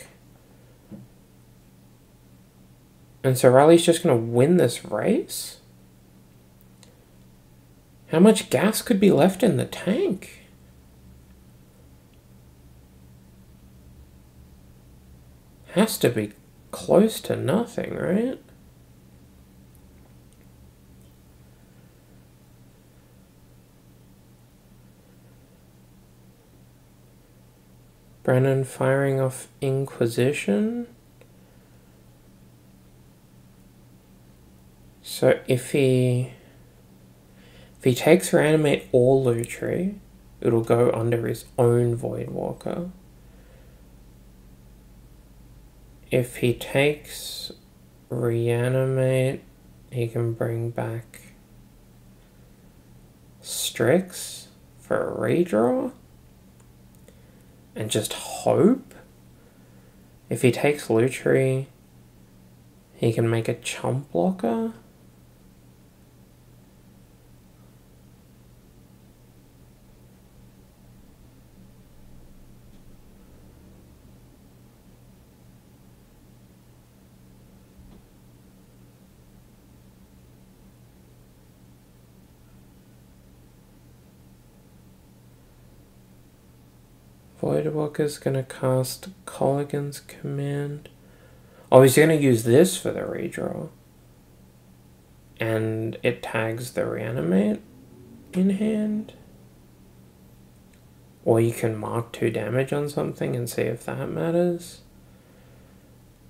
And so Riley's just gonna win this race? How much gas could be left in the tank? Has to be close to nothing, right? Brennan firing off Inquisition. So if he takes Reanimate or Lutri, it'll go under his own Voidwalker. If he takes Reanimate, he can bring back Strix for a redraw. And just hope. If he takes Lutri, he can make a chump blocker. Voidwalker's gonna cast Colligan's Command. Oh, he's gonna use this for the redraw. And it tags the Reanimate in hand. Or you can mark 2 damage on something and see if that matters.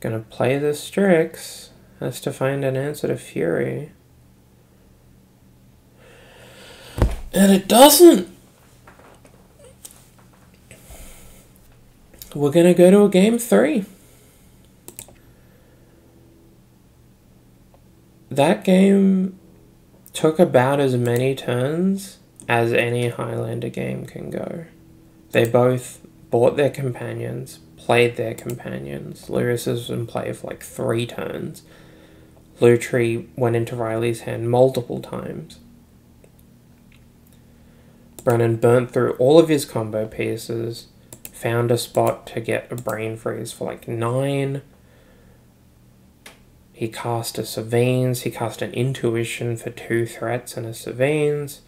Gonna play the Strix. Has to find an answer to Fury. And it doesn't! We're gonna go to a game 3. that game took about as many turns as any Highlander game can go. They both bought their companions, played their companions. Lurrus was in play for like 3 turns. Lutri went into Riley's hand multiple times. Brennan burnt through all of his combo pieces, found a spot to get a brain freeze for like 9. He cast a Savines, he cast an Intuition for 2 threats and a Savines.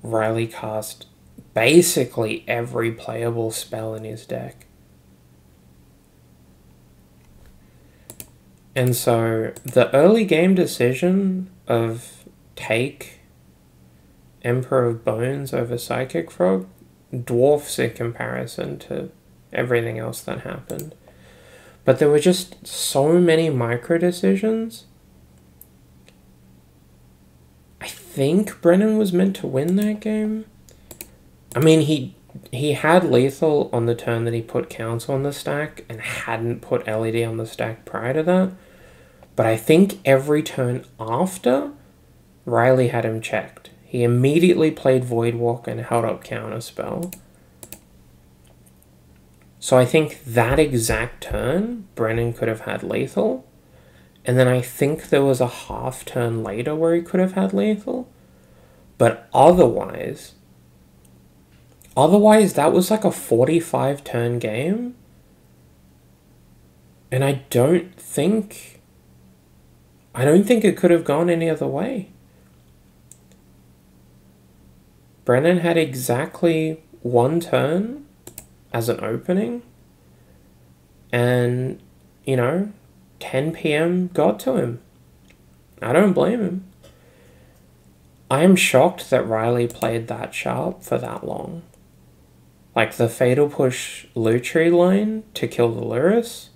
Riley cast basically every playable spell in his deck. And so the early game decision of take Emperor of Bones over Psychic Frog dwarfs in comparison to everything else that happened. But there were just so many micro decisions. I think Brennan was meant to win that game. I mean, he had lethal on the turn that he put Council on the stack and hadn't put LED on the stack prior to that. But I think every turn after, Riley had him checked. He immediately played Voidwalk and held up Counterspell. So I think that exact turn, Brennan could have had lethal. And then I think there was a half turn later where he could have had lethal. But otherwise that was like a 45 turn game. And I don't think it could have gone any other way. Brennan had exactly 1 turn as an opening. And, 10 PM got to him. I don't blame him. I am shocked that Riley played that sharp for that long. Like the Fatal Push Lutri line to kill the Lurrus.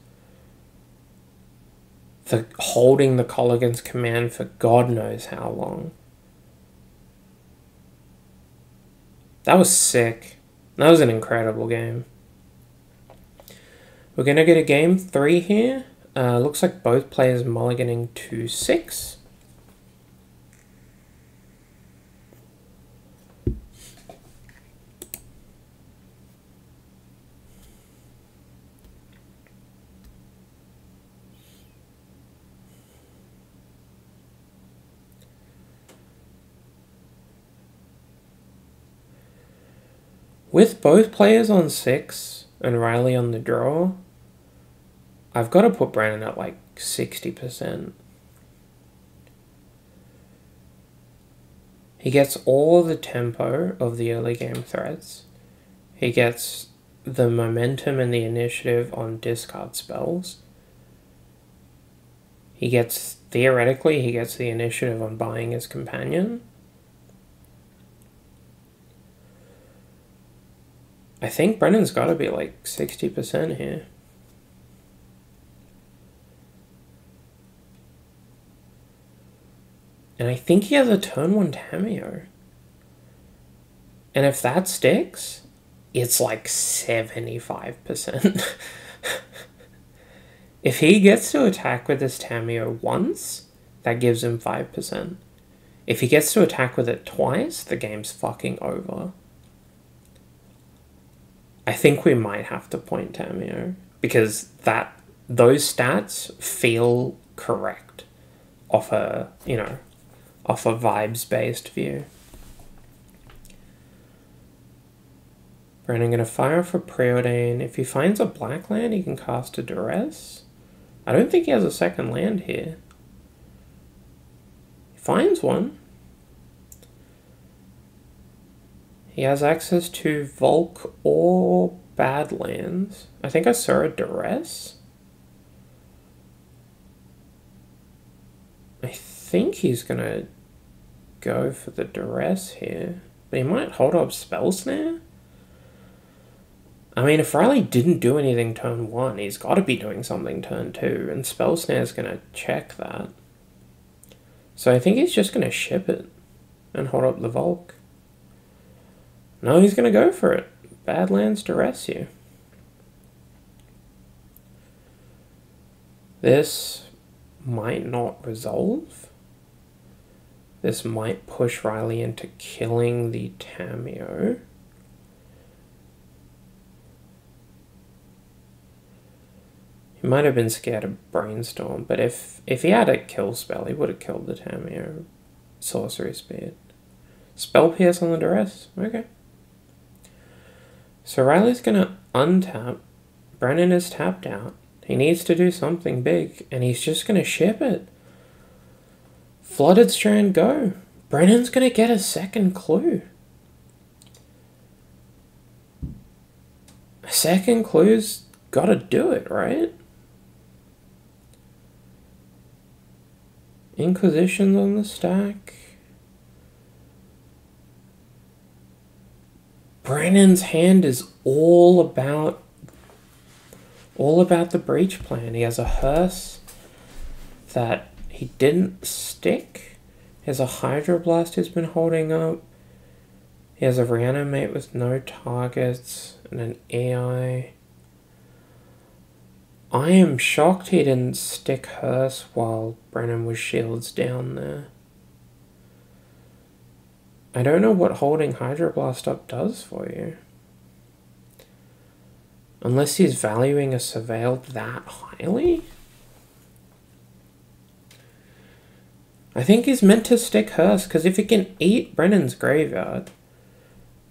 The holding the Colligan's command for God knows how long. That was sick. That was an incredible game. We're going to get a game 3 here. Looks like both players mulliganing to 6. With both players on 6 and Riley on the draw, I've got to put Brandon at like 60%. He gets all the tempo of the early game threats. He gets the momentum and the initiative on discard spells. Theoretically, he gets the initiative on buying his companion. I think Brennan's got to be like 60% here. And I think he has a turn 1 Tameo. And if that sticks, it's like 75%. If he gets to attack with this Tameo once, that gives him 5%. If he gets to attack with it twice, the game's fucking over. I think we might have to point Tameo because those stats feel correct off a vibes-based view. Brandon gonna fire for Preordain. If he finds a black land, he can cast a Duress. I don't think he has a second land here. He finds one. He has access to Volk or Badlands. I think I saw a Duress. I think he's gonna go for the Duress here. But he might hold up Spell Snare. I mean, if Riley didn't do anything turn 1, he's got to be doing something turn 2. And Spell Snare's gonna check that. So I think he's just gonna ship it and hold up the Volk. No, he's going to go for it. Badlands Duress you. This might not resolve. This might push Riley into killing the Tameo. He might have been scared of Brainstorm, but if he had a kill spell, he would have killed the Tameo. Sorcery Speed. Spell Pierce on the Duress? Okay. So Riley's gonna untap. Brennan is tapped out. He needs to do something big, and he's just gonna ship it. Flooded Strand, go. Brennan's gonna get a second clue. A second clue's gotta do it, right? Inquisition's on the stack. Brennan's hand is all about the breach plan. He has a hearse that he didn't stick. He has a Hydroblast he's been holding up. He has a Reanimate with no targets and an AI. I am shocked he didn't stick hearse while Brennan was shields down there. I don't know what holding Hydroblast up does for you. Unless he's valuing a Surveil that highly? I think he's meant to stick hearse, because if he can eat Brennan's graveyard,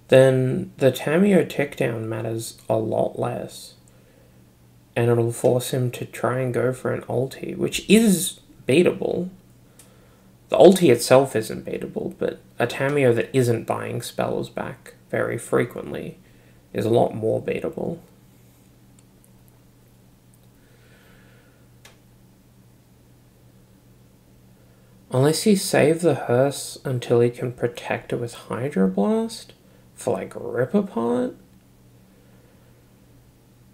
then the Tameo tickdown matters a lot less. And it'll force him to try and go for an ulti, which is beatable. The ulti itself isn't beatable, but a Tameo that isn't buying spells back very frequently is a lot more beatable. Unless he saves the hearse until he can protect it with Hydroblast for like Rip Apart.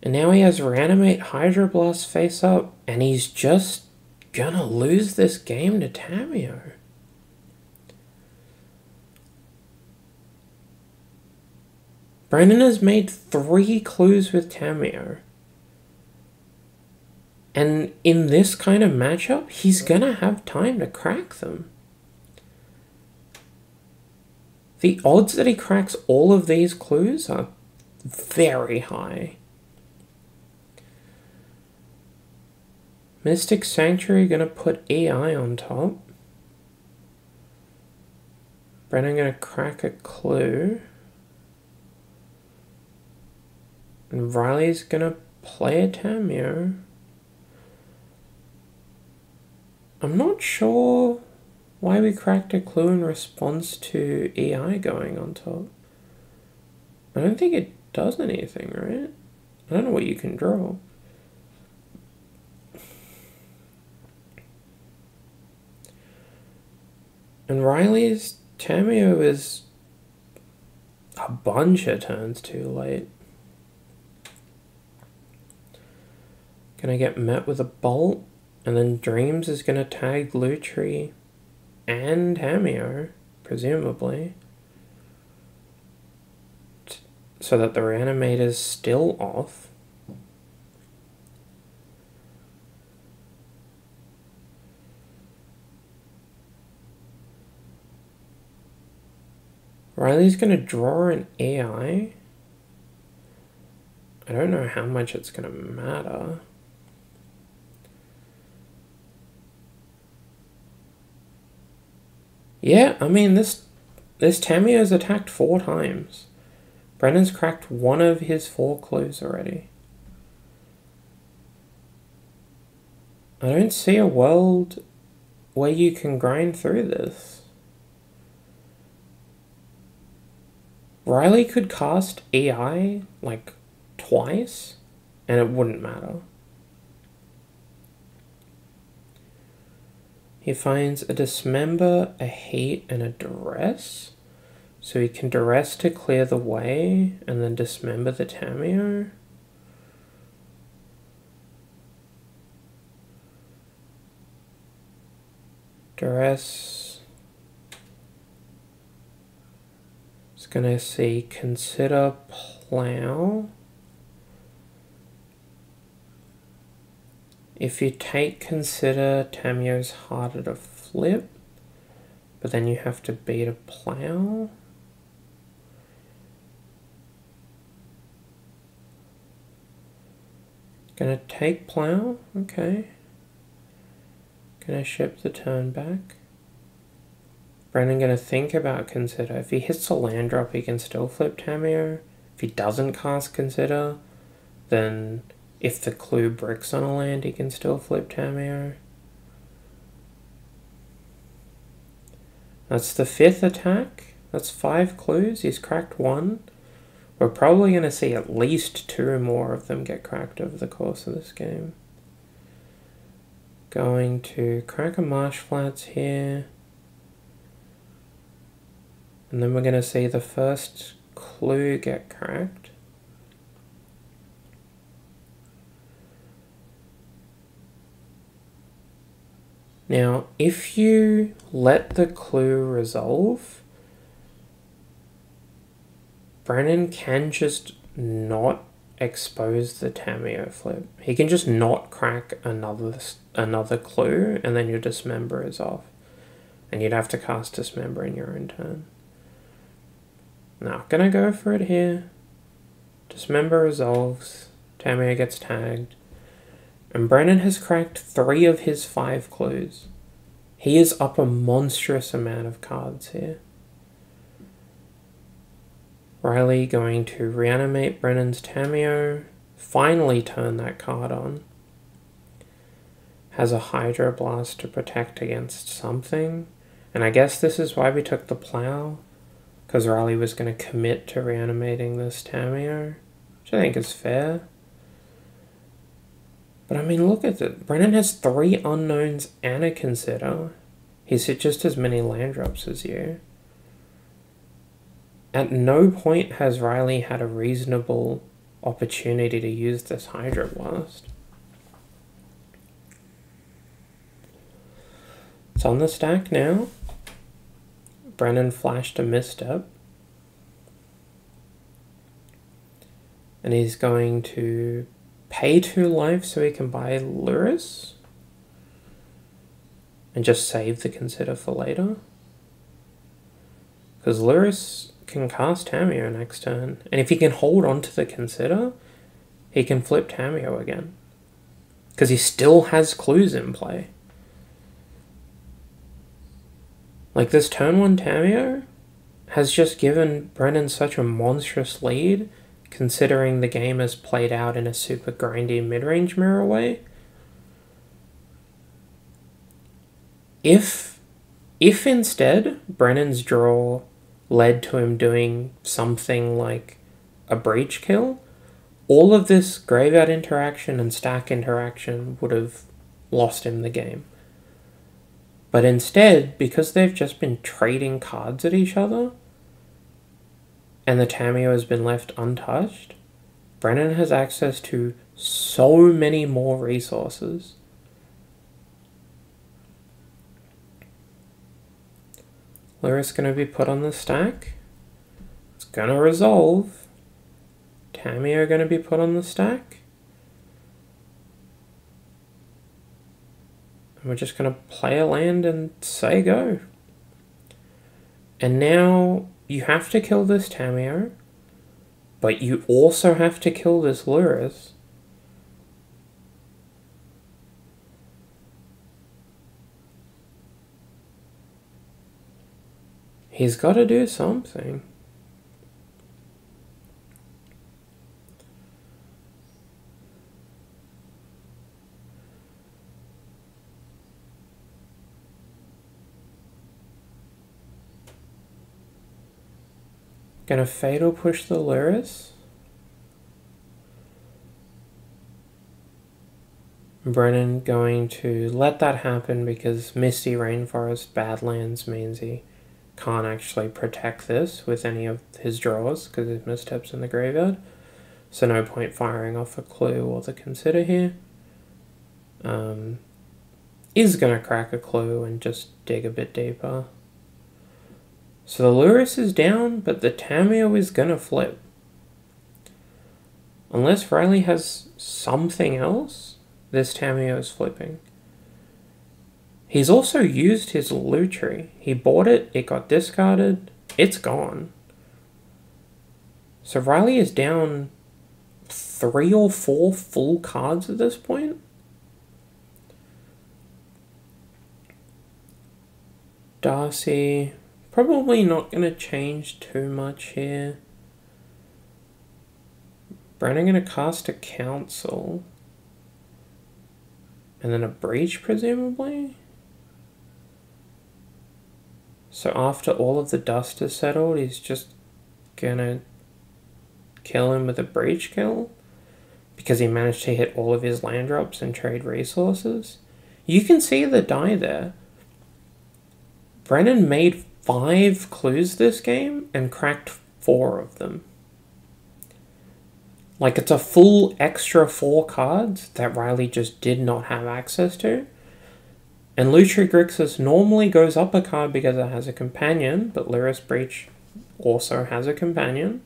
And now he has Reanimate Hydroblast face up, and he's just gonna lose this game to Tameo. Brennan has made 3 clues with Tameo. And in this kind of matchup, he's gonna have time to crack them. The odds that he cracks all of these clues are very high. Mystic Sanctuary gonna put EI on top. Brennan gonna crack a clue. And Riley's gonna play a Tameo. I'm not sure why we cracked a clue in response to EI going on top. I don't think it does anything, right? I don't know what you can draw. And Riley's Tameo is a bunch of turns too late. Gonna get met with a bolt, and then Dreams is gonna tag Lutri and Tameo, presumably, so that the Reanimator's still off. Riley's gonna draw an AI. I don't know how much it's gonna matter. Yeah, I mean, this Tameo's attacked 4 times. Brennan's cracked 1 of his 4 clues already. I don't see a world where you can grind through this. Riley could cast EI, like, twice, and it wouldn't matter. He finds a Dismember, a Hate, and a Duress. So he can Duress to clear the way, and then Dismember the Tameo. Duress. It's gonna see Consider Plow. if you take consider, Tamiyo's harder to flip, but then you have to beat a plow. Gonna take plow, okay. Gonna ship the turn back. Brennan gonna think about consider. If he hits a land drop, he can still flip Tamiyo. If he doesn't cast consider, then if the clue bricks on a land, he can still flip Tamiyo. That's the 5th attack. That's 5 clues. He's cracked 1. We're probably going to see at least 2 more of them get cracked over the course of this game. Going to crack a marsh flats here. And then we're going to see the first clue get cracked. Now, if you let the clue resolve, Brennan can just not expose the Tamiyo flip. He can just not crack another clue, and then your Dismember is off. And you'd have to cast Dismember in your own turn. Now, gonna go for it here. Dismember resolves. Tamiyo gets tagged. And Brennan has cracked 3 of his 5 clues. He is up a monstrous amount of cards here. Riley going to reanimate Brennan's Tamiyo. Finally turn that card on. Has a Hydro Blast to protect against something. And I guess this is why we took the plow. Because Riley was going to commit to reanimating this Tamiyo. Which I think is fair. But I mean, look at it. Brennan has 3 unknowns and a consider. He's hit just as many land drops as you. At no point has Riley had a reasonable opportunity to use this Hydro Blast. It's on the stack now. Brennan flashed a misstep. And he's going to pay 2 life so he can buy Lurrus. And just save the consider for later. Because Lurrus can cast Tamiyo next turn. And if he can hold on to the consider, he can flip Tamiyo again. Because he still has clues in play. Like this turn 1 Tamiyo has just given Brennan such a monstrous lead, considering the game is played out in a super grindy mid-range mirror way. If instead Brennan's draw led to him doing something like a breach kill, all of this graveyard interaction and stack interaction would have lost him the game. But instead, because they've just been trading cards at each other, and the Tamiyo has been left untouched, Brennan has access to so many more resources. Lurrus going to be put on the stack. It's going to resolve. Tamiyo going to be put on the stack. And we're just going to play a land and say go. And now you have to kill this Tamiyo, but you also have to kill this Lurrus. He's got to do something. Gonna Fatal Push the Lurrus. Brennan going to let that happen because Misty Rainforest Badlands means he can't actually protect this with any of his draws because his missteps in the graveyard. So no point firing off a clue or the consider here. Is going to crack a clue and just dig a bit deeper. So the Lurrus is down, but the Tamiyo is going to flip. Unless Riley has something else, this Tamio is flipping. He's also used his Lutri. He bought it, it got discarded, it's gone. So Riley is down 3 or 4 full cards at this point. Darcy, probably not going to change too much here. Brennan going to cast a Council. And then a Breach, presumably? So after all of the dust is settled, he's just going to kill him with a Breach kill? Because he managed to hit all of his land drops and trade resources? You can see the die there. Brennan made 5 clues this game and cracked 4 of them. Like, it's a full extra 4 cards that Riley just did not have access to. And Lutri Grixis normally goes up a card because it has a companion, but Lurrus Breach also has a companion.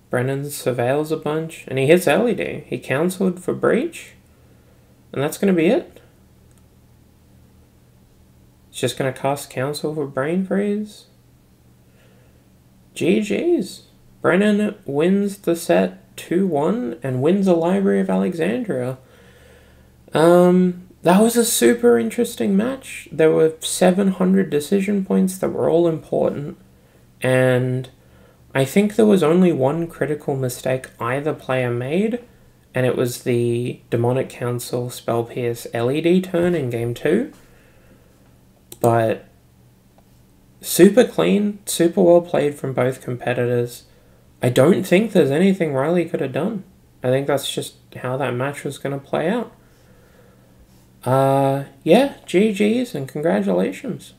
Brennan surveils a bunch, and he hits LED. He cancelled for Breach, and that's going to be it. He's just going to cast Council for Brain Freeze. GG's. Brennan wins the set 2-1 and wins a Library of Alexandria. That was a super interesting match. There were 700 decision points that were all important, and I think there was only one critical mistake either player made, and it was the Demonic Council Spell Pierce LED turn in Game 2. But super clean, super well played from both competitors. I don't think there's anything Riley could have done. I think that's just how that match was going to play out. Yeah, GG's and congratulations.